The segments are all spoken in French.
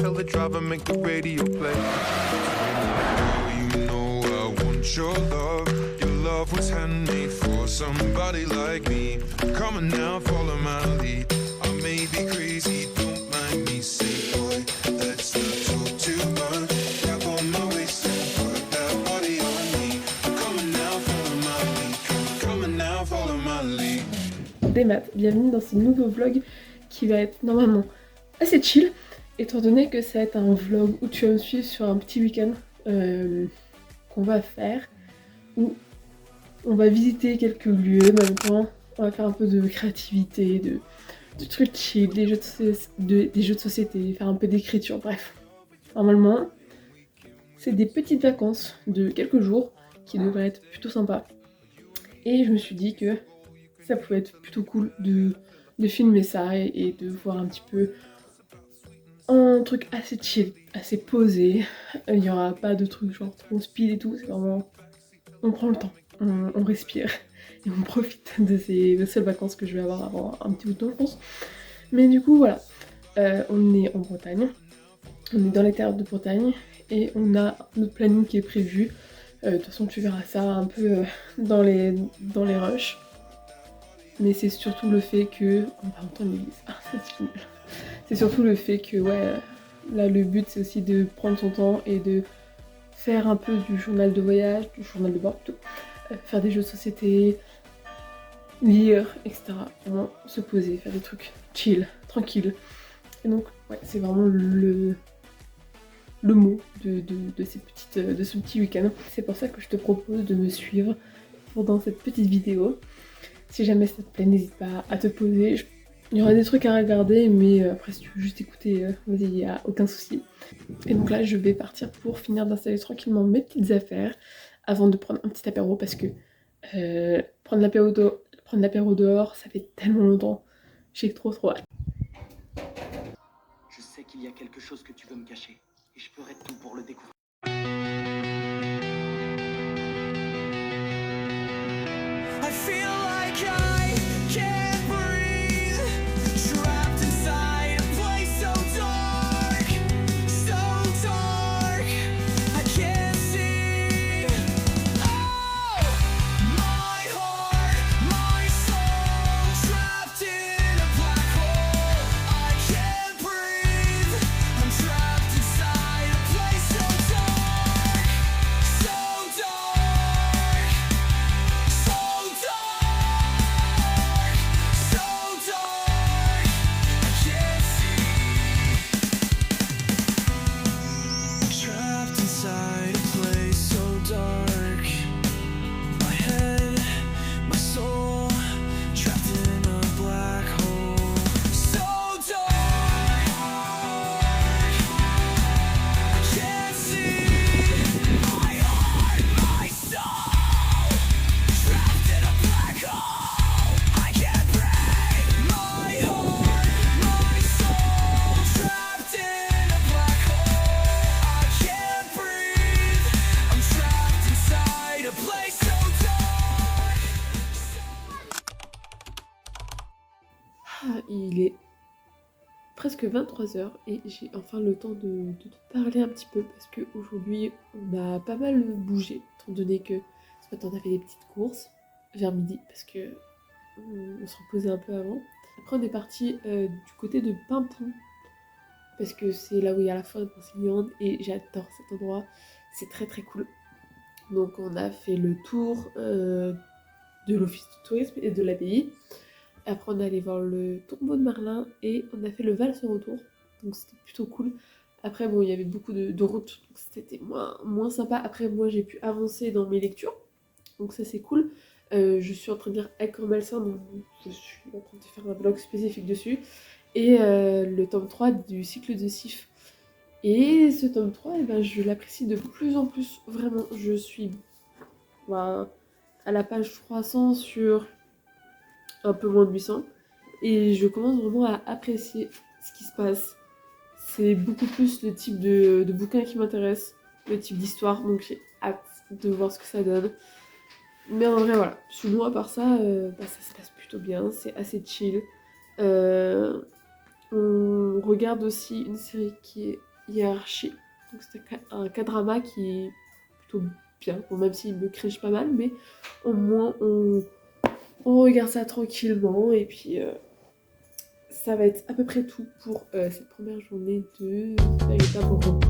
tell the driver make the radio play. You know I want your love. Your love was handmade for somebody like me. Come on now, follow my lead. I may be crazy, don't mind me. Say boy, let's not talk too much. Grab on my waist and put that body on me. Come on now, follow my lead. Come on now, follow my lead. Des maths, bienvenue dans ce nouveau vlog qui va être normalement assez chill, étant donné que ça va être un vlog où tu vas me suivre sur un petit week-end qu'on va faire, où on va visiter quelques lieux, en même temps on va faire un peu de créativité, de trucs chill, des jeux de société, faire un peu d'écriture, bref. Normalement, c'est des petites vacances de quelques jours qui devraient être plutôt sympas. Et je me suis dit que ça pouvait être plutôt cool de filmer ça et de voir un petit peu un truc assez chill, assez posé. Il n'y aura pas de trucs genre trop speed et tout, c'est vraiment... On prend le temps, on respire et on profite de ces seules vacances que je vais avoir avant un petit bout de temps, je pense. Mais du coup, voilà, on est en Bretagne, on est dans les terres de Bretagne et on a notre planning qui est prévu. De toute façon, tu verras ça un peu dans les rushs. Mais c'est surtout le fait que... On va entendre l'église. Ah, c'est génial. C'est surtout le fait que, ouais, là, le but, c'est aussi de prendre son temps et de faire un peu du journal de voyage, du journal de bord plutôt. Faire des jeux de société, lire, etc. Vraiment se poser, faire des trucs chill, tranquille. Et donc, ouais, c'est vraiment le mot de ce petit week-end. C'est pour ça que je te propose de me suivre pendant cette petite vidéo. Si jamais ça te plaît, n'hésite pas à te poser. Il y aura des trucs à regarder, mais après si tu veux juste écouter, vas-y, il n'y a aucun souci. Et donc là, je vais partir pour finir d'installer tranquillement mes petites affaires avant de prendre un petit apéro parce que prendre l'apéro dehors, ça fait tellement longtemps. J'ai trop hâte. Je sais qu'il y a quelque chose que tu veux me cacher et je ferai tout pour le découvrir. I feel like I can't breathe, trapped inside a place so dark, I can't see. Oh, my heart, my soul, trapped in a black hole. I can't breathe, I'm trapped inside a place so dark, so dark. Trapped inside a place so dark. My head, my soul, trapped in a black hole. So dark, I can't see. My heart, my soul, trapped in a black hole. I can't breathe. My heart, my soul, trapped in a black hole. I can't breathe. I'm trapped inside a place so dark. Ah, il est presque 23h et j'ai enfin le temps de te parler un petit peu parce qu'aujourd'hui on a pas mal bougé, étant donné que ce matin on a fait des petites courses vers midi parce que on se reposait un peu avant. Après on est parti du côté de Pimpon parce que c'est là où il y a la forêt de Brocéliande et j'adore cet endroit, c'est très très cool. Donc on a fait le tour de l'office de tourisme et de l'abbaye. Après on est allé voir le tombeau de Merlin et on a fait le Val sur retour, donc c'était plutôt cool. Après bon il y avait beaucoup de routes, donc c'était moins sympa. Après moi j'ai pu avancer dans mes lectures, donc ça c'est cool. Je suis en train de lire Accord Malsain, donc je suis en train de faire un vlog spécifique dessus. Et le tome 3 du cycle de Sif. Et ce tome 3, eh ben, je l'apprécie de plus en plus, vraiment. Je suis à la page 300 sur un peu moins de 800. Et je commence vraiment à apprécier ce qui se passe. C'est beaucoup plus le type de bouquin qui m'intéresse, le type d'histoire, donc j'ai hâte de voir ce que ça donne. Mais en vrai, voilà. Sinon, à part ça, ça se passe plutôt bien, c'est assez chill. On regarde aussi une série qui est hiérarchie. Donc c'est un K-drama qui est plutôt bien, bon, même s'il me crèche pas mal, mais au moins on regarde ça tranquillement et puis ça va être à peu près tout pour cette première journée de véritable repos.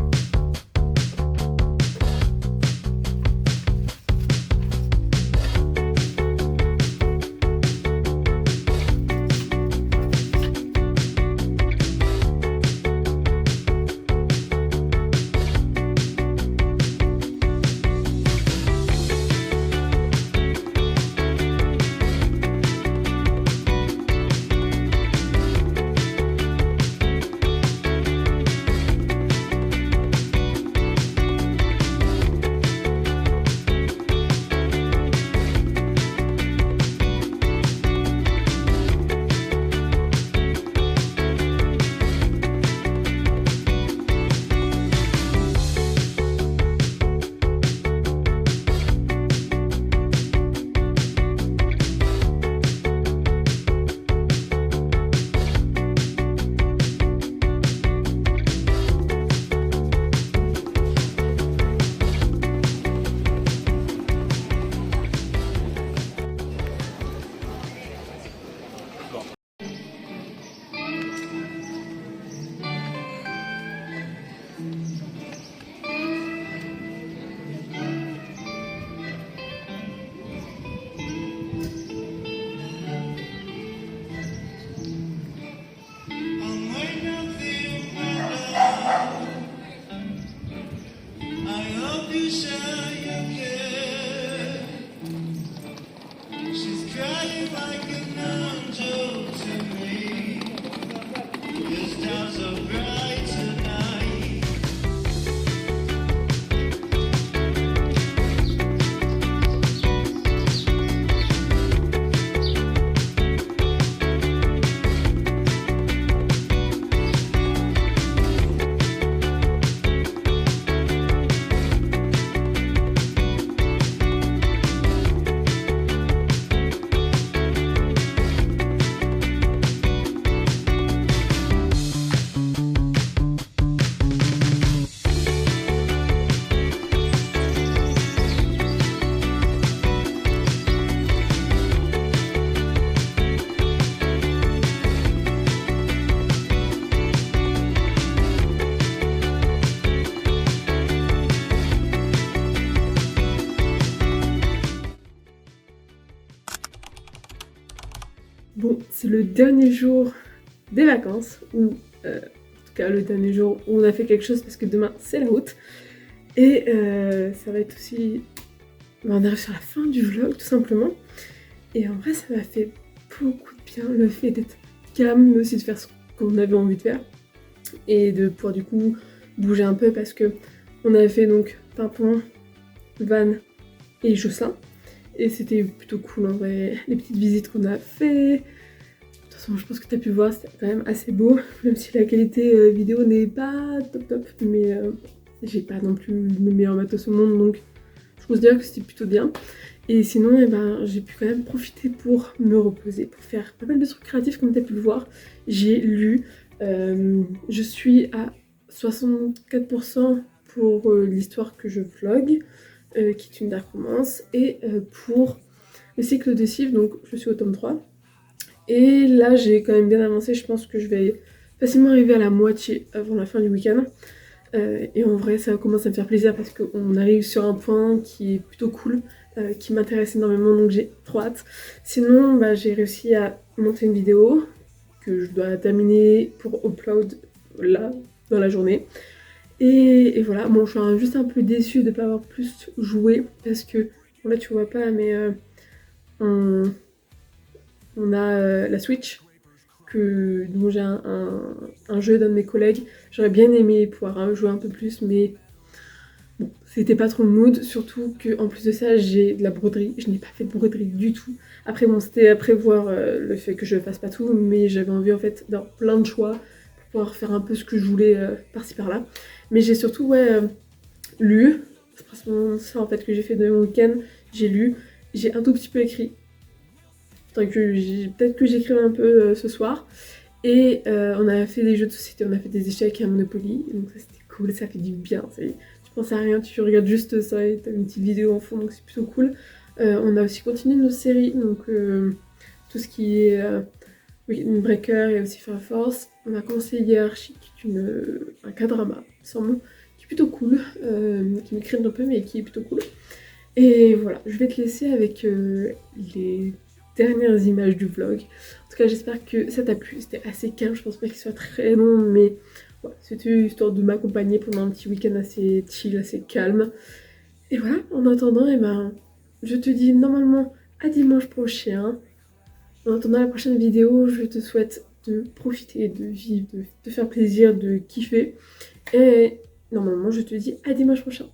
Bon, c'est le dernier jour des vacances, ou en tout cas le dernier jour où on a fait quelque chose parce que demain c'est la route. Et ça va être aussi... on arrive sur la fin du vlog tout simplement. Et en vrai ça m'a fait beaucoup de bien le fait d'être calme, mais aussi de faire ce qu'on avait envie de faire. Et de pouvoir du coup bouger un peu parce que on avait fait donc Pimpon, Van et Jocelyn. Et c'était plutôt cool en vrai, les petites visites qu'on a fait. De toute façon, je pense que tu as pu voir, c'était quand même assez beau, même si la qualité vidéo n'est pas top, mais j'ai pas non plus le meilleur matos au monde, donc je pense dire que c'était plutôt bien. Et sinon, eh ben, j'ai pu quand même profiter pour me reposer, pour faire pas mal de trucs créatifs comme tu as pu le voir. J'ai lu, je suis à 64% pour l'histoire que je vlog. Qui est une dark romance, et pour le cycle de Civ, donc je suis au tome 3. Et là j'ai quand même bien avancé, je pense que je vais facilement arriver à la moitié avant la fin du week-end. Et en vrai ça commence à me faire plaisir parce qu'on arrive sur un point qui est plutôt cool, qui m'intéresse énormément, donc j'ai trop hâte. Sinon bah, j'ai réussi à monter une vidéo que je dois terminer pour upload là, dans la journée. Et voilà, bon je suis juste un peu déçue de ne pas avoir plus joué parce que, bon, là tu vois pas mais on a la Switch, dont j'ai un jeu d'un de mes collègues. J'aurais bien aimé pouvoir jouer un peu plus mais bon, c'était pas trop le mood, surtout qu'en plus de ça j'ai de la broderie, je n'ai pas fait de broderie du tout. Après bon c'était à prévoir le fait que je fasse pas tout, mais j'avais envie en fait d'avoir plein de choix pour pouvoir faire un peu ce que je voulais par-ci par-là. Mais j'ai surtout lu, c'est principalement ça en fait que j'ai fait de mon week-end, j'ai lu, j'ai un tout petit peu écrit, peut-être que j'écrirai un peu ce soir, et on a fait des jeux de société, on a fait des échecs à Monopoly, donc ça c'était cool, ça fait du bien. Tu penses à rien, tu regardes juste ça et t'as une petite vidéo en fond, donc c'est plutôt cool. On a aussi continué nos séries, donc tout ce qui est Weekend Breaker et aussi Fire Force. On a commencé Hiérarchie, qui est un K-drama, il me semble, qui est plutôt cool, qui me craint un peu, mais qui est plutôt cool. Et voilà, je vais te laisser avec les dernières images du vlog. En tout cas, j'espère que ça t'a plu. C'était assez calme, je pense pas qu'il soit très long, mais voilà, c'était histoire de m'accompagner pendant un petit week-end assez chill, assez calme. Et voilà, en attendant, eh ben, je te dis normalement à dimanche prochain. En attendant la prochaine vidéo, je te souhaite de profiter, de vivre, de te faire plaisir, de kiffer. Et normalement, je te dis à dimanche prochain.